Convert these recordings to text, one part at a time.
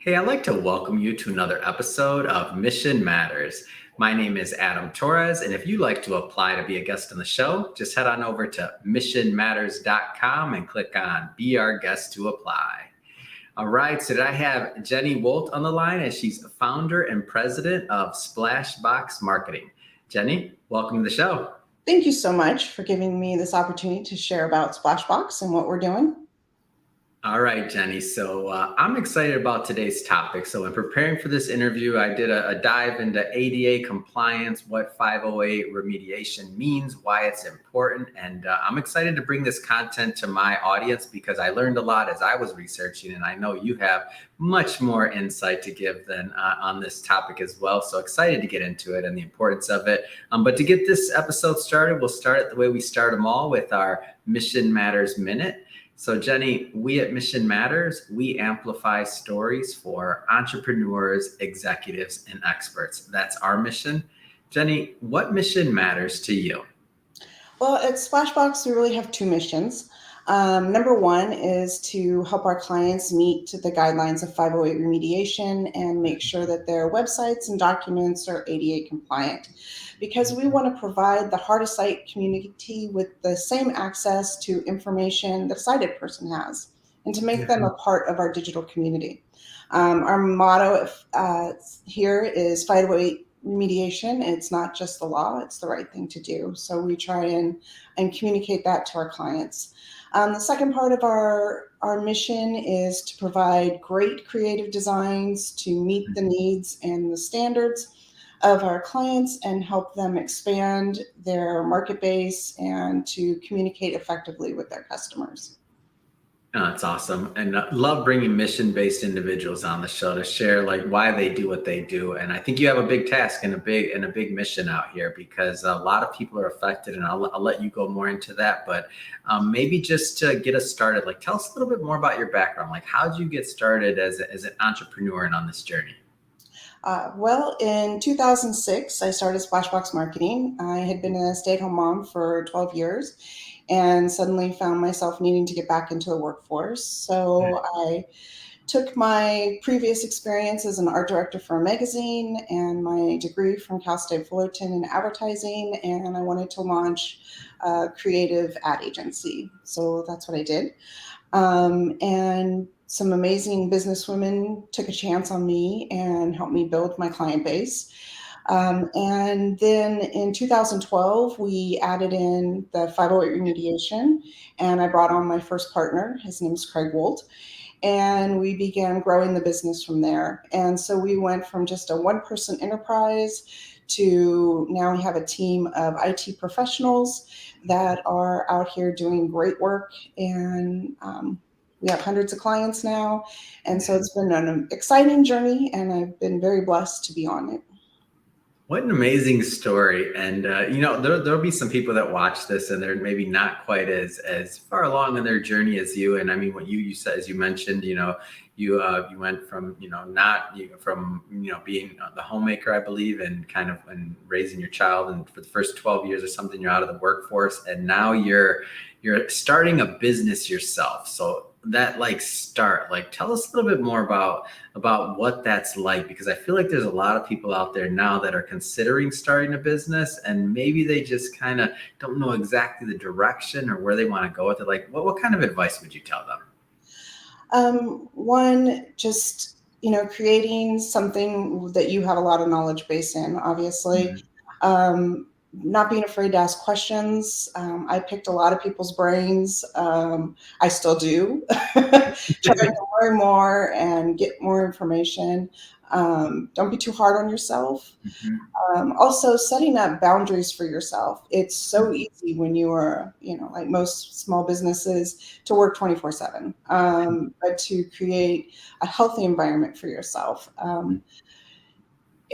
Hey, I'd like to welcome you to another episode of Mission Matters. My name is Adam Torres, and if you'd like to apply to be a guest on the show, just head on over to missionmatters.com and click on Be Our Guest to apply. All right, so today I have Jenny Woldt on the line, as she's founder and president of Splashbox Marketing. Jenny, welcome to the show. Thank you so much for giving me this opportunity to share about Splashbox and what we're doing. All right, Jenny. So I'm excited about today's topic. So in preparing for this interview, I did a dive into ADA compliance, what 508 remediation means, why it's important. And I'm excited to bring this content to my audience because I learned a lot as I was researching, and I know you have much more insight to give than on this topic as well. So excited to get into it and the importance of it. But to get this episode started, we'll start it the way we start them all with our Mission Matters Minute. So Jenny, we at Mission Matters, we amplify stories for entrepreneurs, executives, and experts. That's our mission. Jenny, what mission matters to you? Well, at Splashbox, we really have two missions. Number one is to help our clients meet the guidelines of 508 remediation and make sure that their websites and documents are ADA compliant, because we want to provide the hard to cite community with the same access to information that a sighted person has, and to make them a part of our digital community. Our motto here is 508 remediation. It's not just the law, it's the right thing to do. So we try and communicate that to our clients. The second part of our mission is to provide great creative designs to meet the needs and the standards of our clients and help them expand their market base and to communicate effectively with their customers. Oh, that's awesome. And love bringing mission-based individuals on the show to share like why they do what they do. And I think you have a big task and a big mission out here, because a lot of people are affected, and I'll let you go more into that. But maybe just to get us started, like tell us a little bit more about your background. Like how did you get started as an entrepreneur and on this journey? Well, in 2006, I started Splashbox Marketing. I had been a stay-at-home mom for 12 years and suddenly found myself needing to get back into the workforce. So I took my previous experience as an art director for a magazine and my degree from Cal State Fullerton in advertising, and I wanted to launch a creative ad agency. So that's what I did. And some amazing businesswomen took a chance on me and helped me build my client base. And then in 2012, we added in the 508 remediation, and I brought on my first partner. His name is Craig Woldt. And we began growing the business from there. And so we went from just a one-person enterprise to now we have a team of IT professionals that are out here doing great work. And we have hundreds of clients now. And so it's been an exciting journey, and I've been very blessed to be on it. What an amazing story. And, there'll be some people that watch this and they're maybe not quite as far along in their journey as you. And I mean, what you said, as you mentioned, you went from, being the homemaker, I believe, and kind of and raising your child. And for the first 12 years or something, you're out of the workforce. And now you're starting a business yourself. So that tell us a little bit more about what that's like, because I feel like there's a lot of people out there now that are considering starting a business and maybe they just kind of don't know exactly the direction or where they want to go with it. Like what kind of advice would you tell them? One, just creating something that you have a lot of knowledge base in, obviously. Not being afraid to ask questions. I picked a lot of people's brains. I still do. Trying to learn more and get more information. Don't be too hard on yourself. Also, setting up boundaries for yourself. It's so easy when you are, like most small businesses, to work 24/7, but to create a healthy environment for yourself.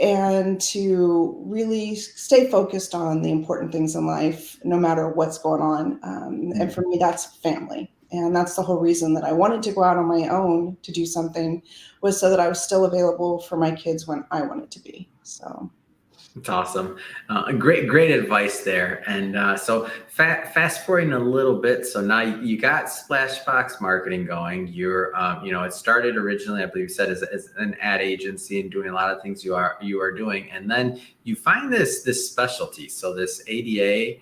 And to really stay focused on the important things in life, no matter what's going on. And for me, that's family. And that's the whole reason that I wanted to go out on my own to do something, was so that I was still available for my kids when I wanted to be. So. It's awesome. Great advice there. And so fast forwarding a little bit. So now you got Splashbox marketing going. It started originally, I believe you said, as an ad agency and doing a lot of things you are doing. And then you find this specialty. So this ADA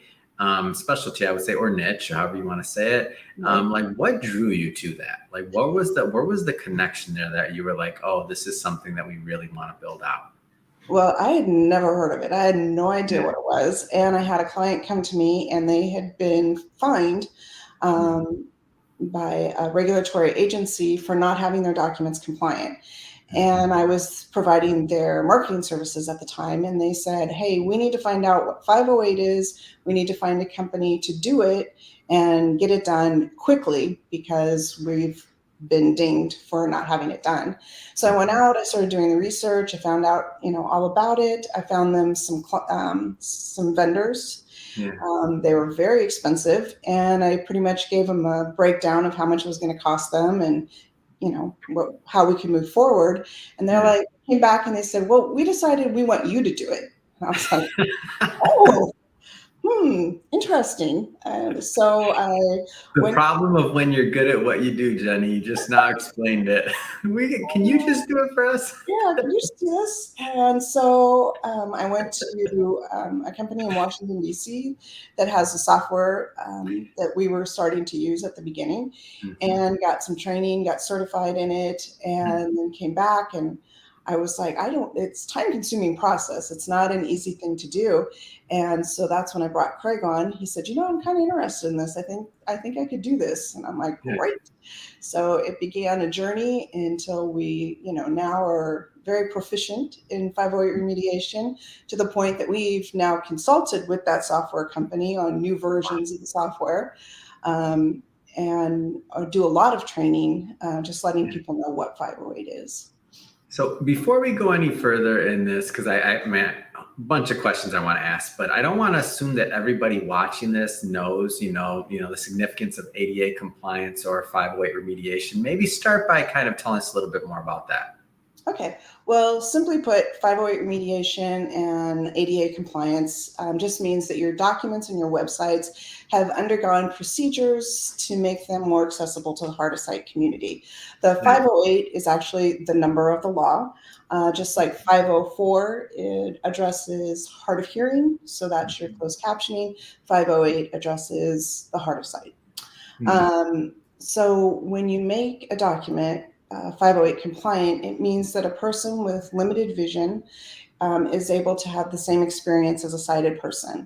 specialty, I would say, or niche, however you want to say it. Right. Like what drew you to that? Like where was the connection there that you were like, oh, this is something that we really want to build out? Well, I had never heard of it. I had no idea Yeah. what it was. And I had a client come to me and they had been fined Mhm. um, by a regulatory agency for not having their documents compliant. Mhm. And I was providing their marketing services at the time. And they said, hey, we need to find out what 508 is. We need to find a company to do it and get it done quickly because we've been dinged for not having it done. So I went Mhm. out, I started doing the research, I found out, all about it. I found them some vendors. Yeah. They were very expensive, and I pretty much gave them a breakdown of how much it was going to cost them, and how we can move forward. And they're Yeah. like, came back and they said, well, we decided we want you to do it. And I was like, oh, interesting. And so I The went. problem of when you're good at what you do, Jenny, you just now explained it. Can you just do it for us? Yeah, can you see this? And so I went to a company in Washington, D.C. that has a software that we were starting to use at the beginning, Mhm. and got some training, got certified in it, and then came back. And I was like, it's time consuming process. It's not an easy thing to do. And so that's when I brought Craig on. He said, I'm kind of interested in this. I think I could do this. And I'm like, Yeah. great. So it began a journey until we, now are very proficient in 508 remediation, to the point that we've now consulted with that software company on new versions of the software, um, and do a lot of training, just letting Yeah. people know what 508 is. So before we go any further in this, because I mean, a bunch of questions I want to ask, but I don't want to assume that everybody watching this knows, the significance of ADA compliance or 508 remediation. Maybe start by kind of telling us a little bit more about that. Okay. Well, simply put, 508 remediation and ADA compliance just means that your documents and your websites have undergone procedures to make them more accessible to the hard of sight community. The Yeah. 508 is actually the number of the law. Just like 504, it addresses hard of hearing, so that's your closed captioning. 508 addresses the hard of sight. Mhm. So when you make a document 508 compliant, it means that a person with limited vision is able to have the same experience as a sighted person.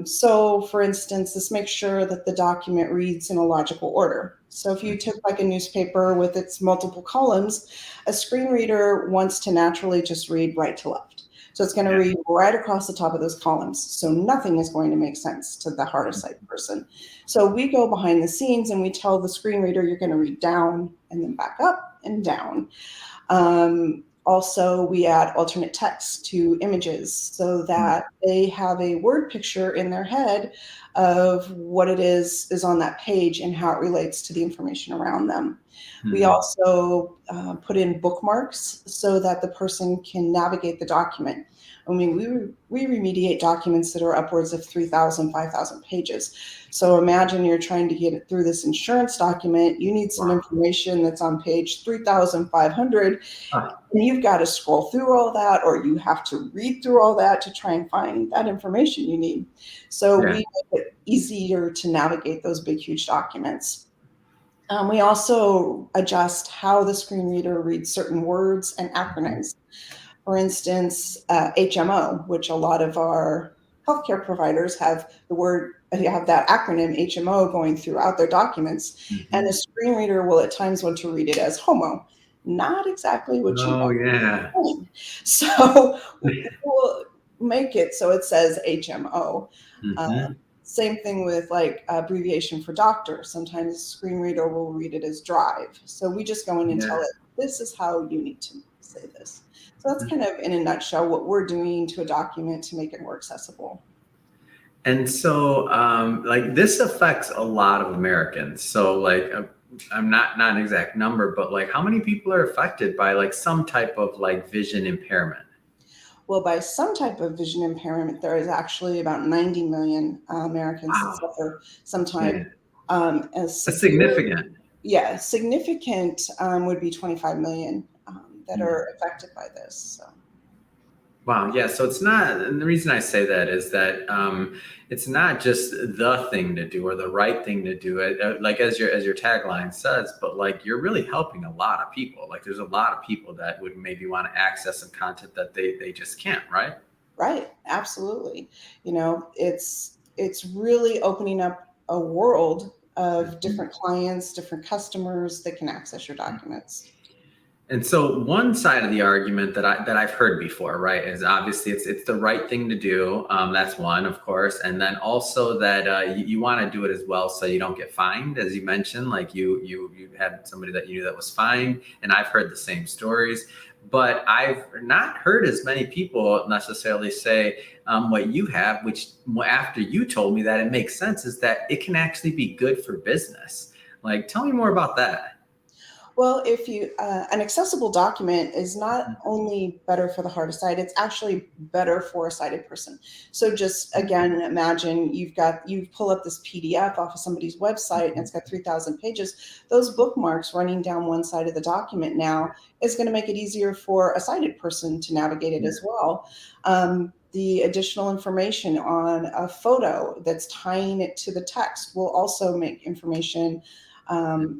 So, for instance, this makes sure that the document reads in a logical order. So, if you took like a newspaper with its multiple columns, a screen reader wants to naturally just read right to left. So, it's going to Yeah. read right across the top of those columns. So, nothing is going to make sense to the hard of sight person. So, we go behind the scenes and we tell the screen reader you're going to read down and then back up and down. Also, we add alternate text to images so that they have a word picture in their head of what it is on that page and how it relates to the information around them. We Mhm. also put in bookmarks so that the person can navigate the document. I mean, we remediate documents that are upwards of 3,000, 5,000 pages. So imagine you're trying to get it through this insurance document. You need some Wow. information that's on page 3,500, Ah, and you've got to scroll through all that, or you have to read through all that to try and find that information you need. So yeah. we make it easier to navigate those big, huge documents. We also adjust how the screen reader reads certain words and Mhm. acronyms. For instance, HMO, which a lot of our healthcare providers have have that acronym HMO going throughout their documents, and a Mhm. screen reader will at times want to read it as homo, not exactly what you Oh want. yeah. So we'll make it so it says HMO. Mhm. Same thing with like abbreviation for doctor. Sometimes the screen reader will read it as drive. So we just go in and tell Yeah. it, this is how you need to say this. So that's kind of in a nutshell what we're doing to a document to make it more accessible. And so, like this affects a lot of Americans. So, like, I'm not an exact number, but like, how many people are affected by like some type of like vision impairment? Well, by some type of vision impairment, there is actually about 90 million Americans that Wow, suffer some type. man, As that's severe, significant. yeah, significant would be 25 million that Hmm. are affected by this. So. Wow. Yeah. So it's not, and the reason I say that is that it's not just the thing to do or the right thing to do. Like as your tagline says, but like you're really helping a lot of people. Like there's a lot of people that would maybe want to access some content that they just can't. Right. Right, absolutely. It's really opening up a world of Mhm. different clients, different customers that can access your documents. And so one side of the argument that I've heard before, right, is obviously it's the right thing to do. That's one, of course, and then also that you want to do it as well so you don't get fined, as you mentioned. Like you had somebody that you knew that was fined, and I've heard the same stories, but I've not heard as many people necessarily say what you have. Which after you told me that it makes sense, is that it can actually be good for business. Like, tell me more about that. Well, if you an accessible document is not only better for the hard of sight, it's actually better for a sighted person. So just again, imagine you pull up this PDF off of somebody's website and it's got 3,000 pages. Those bookmarks running down one side of the document now is going to make it easier for a sighted person to navigate it as well. The additional information on a photo that's tying it to the text will also make information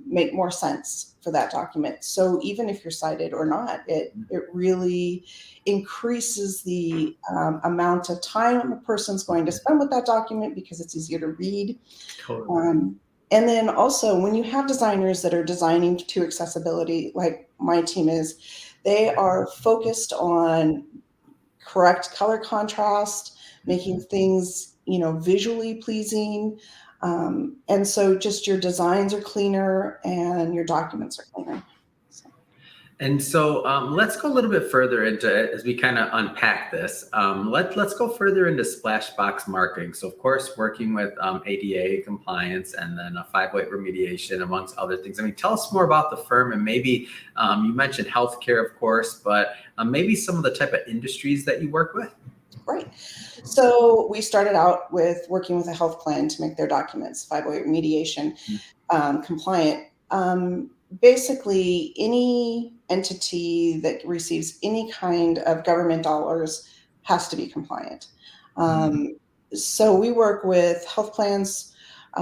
make more sense for that document. So even if you're cited or not, it really increases the amount of time a person's going to spend with that document because it's easier to read. Totally. Um, and then also, when you have designers that are designing to accessibility, like my team is, they are focused on correct color contrast, making things, visually pleasing. And so just your designs are cleaner and your documents are cleaner. So, And so let's go a little bit further into it as we kind of unpack this. Let's go further into splash box marketing. So, of course, working with ADA compliance and then a 508 remediation, amongst other things. I mean, tell us more about the firm and maybe you mentioned healthcare, of course, but maybe some of the type of industries that you work with. right. So we started out with working with a health plan to make their documents 508 remediation compliant. Basically, any entity that receives any kind of government dollars has to be compliant. Mhm. Um, so we work with health plans,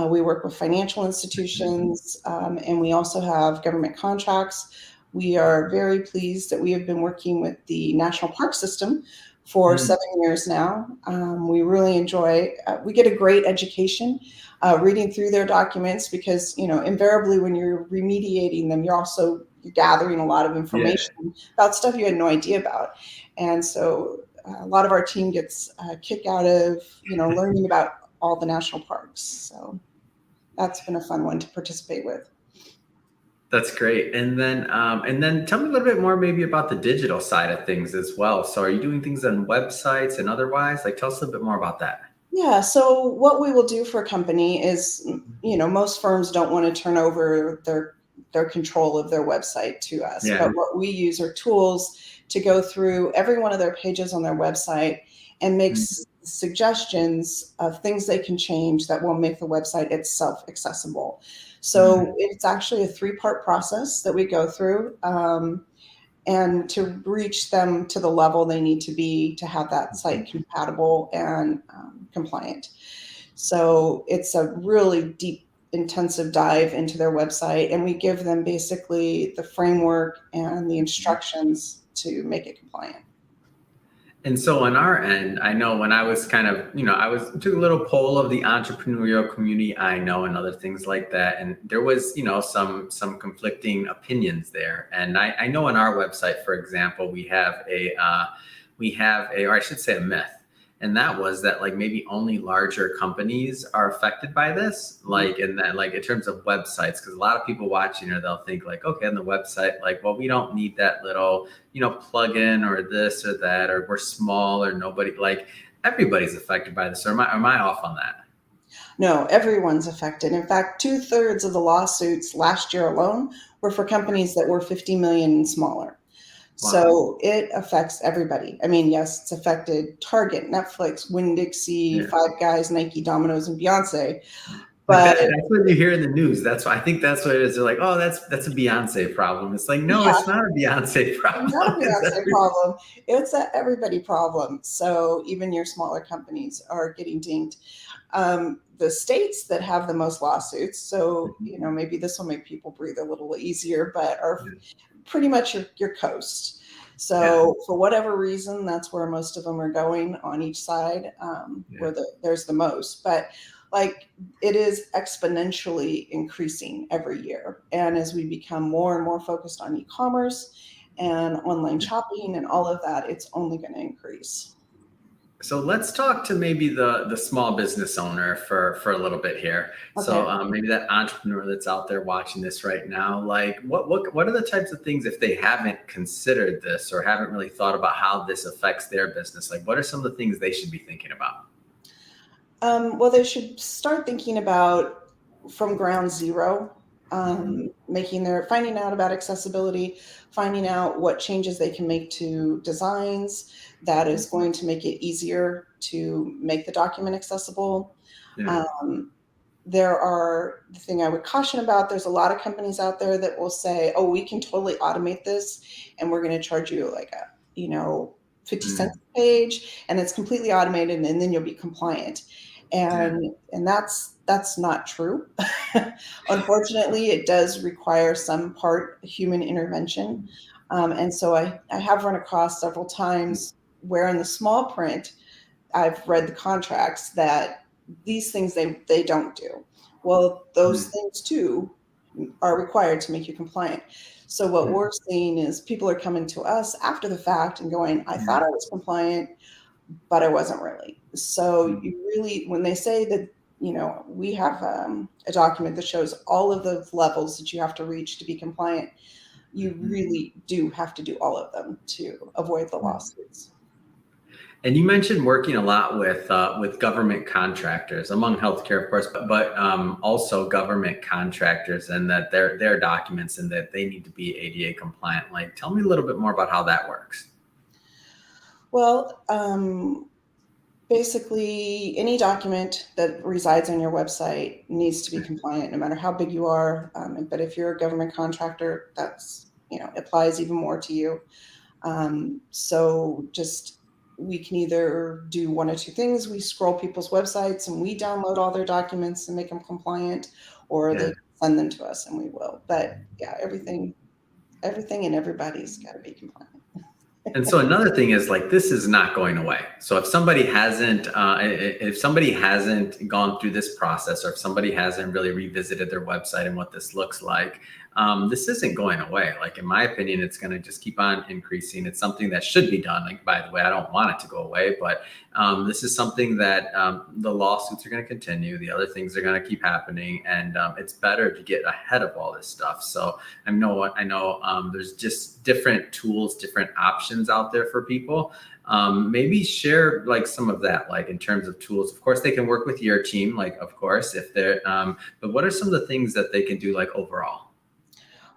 we work with financial institutions, and we also have government contracts. We are very pleased that we have been working with the National Park System for Mhm. 7 years now. We really enjoy, we get a great education reading through their documents because, invariably when you're remediating them, you're gathering a lot of Yeah. information about stuff you had no idea about. And so a lot of our team gets a kick out of, learning about all the national parks. So that's been a fun one to participate with. That's great. And then tell me a little bit more maybe about the digital side of things as well. So are you doing things on websites and otherwise? Like tell us a little bit more about that. Yeah. So what we will do for a company is, most firms don't want to turn over their control of their website to us. Yeah. But what we use are tools to go through every one of their pages on their website and make Mhm. suggestions of things they can change that will make the website itself accessible. So Mhm. it's actually a three-part process that we go through. And to reach them to the level they need to be to have that site compatible and compliant. So it's a really deep, intensive dive into their website, and we give them basically the framework and the instructions to make it compliant. And so on our end, I know when I was kind of, I was took a little poll of the entrepreneurial community I know and other things like that. And there was, some conflicting opinions there. And I know on our website, for example, or I should say a myth. And that was that like maybe only larger companies are affected by this, like in that like in terms of websites, because a lot of people watching or they'll think like, okay, on the website, like, well, we don't need that little plug in or this or that, or we're small or nobody like everybody's affected by this. Or am I off on that? No, everyone's affected. In fact, two-thirds of the lawsuits last year alone were for companies that were 50 million and smaller. Wow. So it affects everybody. I mean, yes, it's affected Target, Netflix, Winn-Dixie, Yeah. Five Guys, Nike, Domino's, and Beyonce. Like But that's what you hear in the news. That's why I think that's what it is. They're like, oh, that's a Beyonce problem. It's like, no, yeah, it's not a Beyonce problem. not a It's Beyonce problem. It's a everybody problem. So even your smaller companies are getting dinged. The states that have the most lawsuits, so Mhm. maybe this will make people breathe a little easier, but are Yeah. pretty much your coast. Yeah. So for whatever reason, that's where most of them are going on each side, Yeah. where there's the most. But like it is exponentially increasing every year, and as we become more and more focused on e-commerce and online shopping and all of that, it's only going to increase. So let's talk to maybe the small business owner for a little bit here. So Okay. maybe that entrepreneur that's out there watching this right now, like what are the types of things, if they haven't considered this or haven't really thought about how this affects their business, like what are some of the things they should be thinking about? Well, they should start thinking about from ground zero, Mhm. finding out about accessibility, finding out what changes they can make to designs that is going to make it easier to make the document accessible. Yeah. Um, the thing I would caution about, there's a lot of companies out there that will say, oh, we can totally automate this and we're going to charge you like 50 cents Mm. a page and it's completely automated and then you'll be compliant. Yeah. And that's not true. Unfortunately, it does require some part human intervention. And so I have run across several times where in the small print, I've read the contracts that these things they don't do. Well, those Mm. things too are required to make you compliant. So what Mm. we're seeing is people are coming to us after the fact and going, I Yeah. thought I was compliant, but I wasn't really. So Mm. you really, when they say that, we have a document that shows all of the levels that you have to reach to be compliant, you Mhm. really do have to do all of them to avoid the Mm. lawsuits. And you mentioned working a lot with government contractors, among healthcare, of course, but also government contractors, and that their documents and that they need to be ADA compliant. Like, tell me a little bit more about how that works. Well, basically, any document that resides on your website needs to be compliant, no matter how big you are. But if you're a government contractor, that's applies even more to you. So just we can either do one or two things. We scroll people's websites and we download all their documents and make them compliant, or Yeah. they send them to us and we will. But yeah, everything and everybody's got to be compliant. And so another thing is, like, this is not going away. So if somebody hasn't gone through this process, or if somebody hasn't really revisited their website and what this looks like, this isn't going away. Like, in my opinion, it's going to just keep on increasing. It's something that should be done. Like, by the way, I don't want it to go away, but this is something that the lawsuits are going to continue. The other things are going to keep happening, and it's better to get ahead of all this stuff. So I know there's just different tools, different options out there for people. Maybe share like some of that, like in terms of tools. Of course, they can work with your team, like of course, if they're. But what are some of the things that they can do, like overall?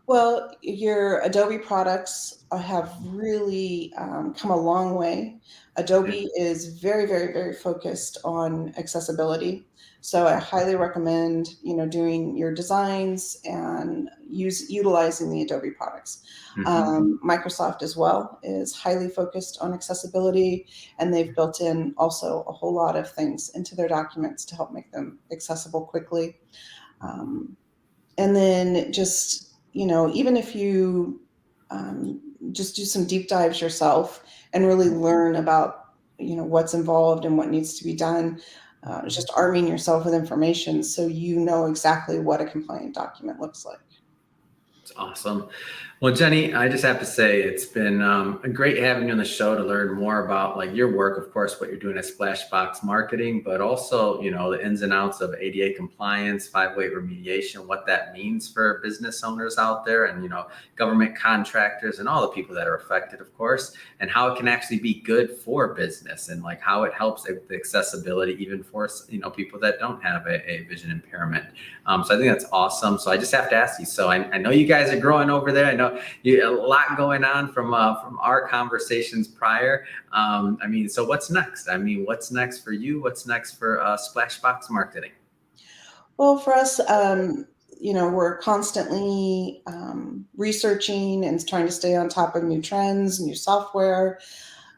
Well, your Adobe products have really come a long way. Yeah. Adobe is very, very, very focused on accessibility. So I highly recommend, doing your designs and utilizing the Adobe products. Hmm. Microsoft as well is highly focused on accessibility, and they've built in also a whole lot of things into their documents to help make them accessible quickly. Um, and then just even if you just do some deep dives yourself and really learn about what's involved and what needs to be done, just arming yourself with information so you know exactly what a compliant document looks like. It's awesome. Well, Jenny, I just have to say it's been great having you on the show to learn more about like your work, of course, what you're doing at Splashbox Marketing, but also, the ins and outs of ADA compliance, 508 remediation, what that means for business owners out there, and, government contractors and all the people that are affected, of course, and how it can actually be good for business, and like how it helps the accessibility even for, people that don't have a vision impairment. So I think that's awesome. So I just have to ask you, so I know you guys guys are growing over there. I know a lot going on from our conversations prior. I mean, so what's next? I mean, what's next for you? What's next for Splashbox Marketing? Well, for us, we're constantly researching and trying to stay on top of new trends, new software,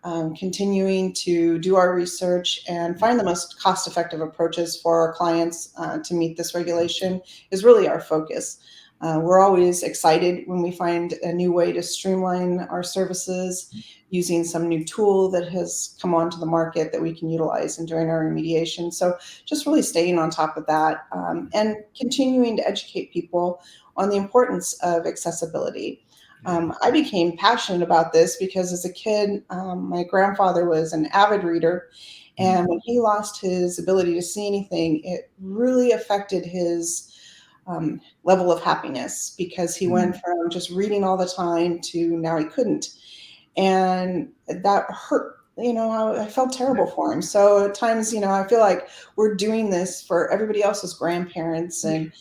continuing to do our research and find the most cost-effective approaches for our clients to meet this regulation is really our focus. We're always excited when we find a new way to streamline our services using some new tool that has come onto the market that we can utilize in doing our remediation. So just really staying on top of that and continuing to educate people on the importance of accessibility. I became passionate about this because as a kid, my grandfather was an avid reader. And when he lost his ability to see anything, it really affected his level of happiness because he went from just reading all the time to now he couldn't. And that hurt. I felt terrible for him. So at times, I feel like we're doing this for everybody else's grandparents and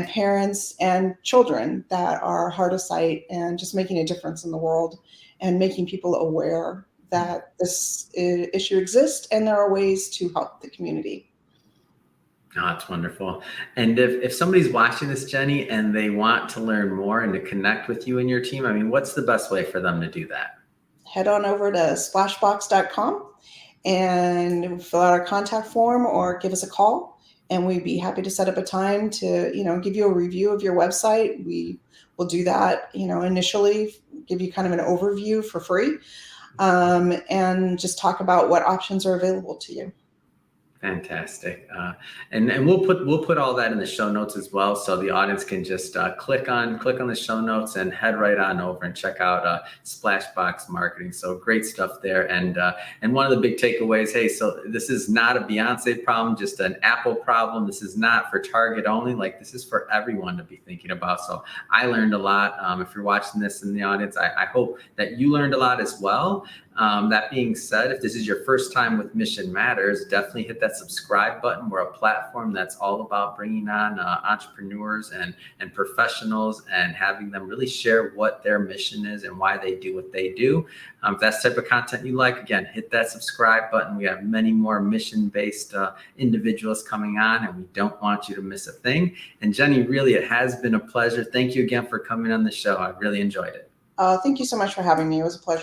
parents and children that are hard of sight and just making a difference in the world and making people aware that this issue exists and there are ways to help the community. Oh, that's wonderful. And if somebody's watching this, Jenny, and they want to learn more and to connect with you and your team, I mean, what's the best way for them to do that? Head on over to splashbox.com and fill out our contact form or give us a call. And we'd be happy to set up a time to, give you a review of your website. We will do that, initially give you kind of an overview for free and just talk about what options are available to you. Fantastic. And we'll put all that in the show notes as well. So the audience can just click on the show notes and head right on over and check out Splashbox Marketing. So great stuff there. And one of the big takeaways, hey, so this is not a Beyonce problem, just an Apple problem. This is not for Target only. Like this is for everyone to be thinking about. So I learned a lot. If you're watching this in the audience, I hope that you learned a lot as well. That being said, if this is your first time with Mission Matters, definitely hit that subscribe button. We're a platform that's all about bringing on entrepreneurs and professionals and having them really share what their mission is and why they do what they do. If that's the type of content you like, again, hit that subscribe button. We have many more mission-based individuals coming on, and we don't want you to miss a thing. And Jenny, really, it has been a pleasure. Thank you again for coming on the show. I really enjoyed it. Thank you so much for having me. It was a pleasure.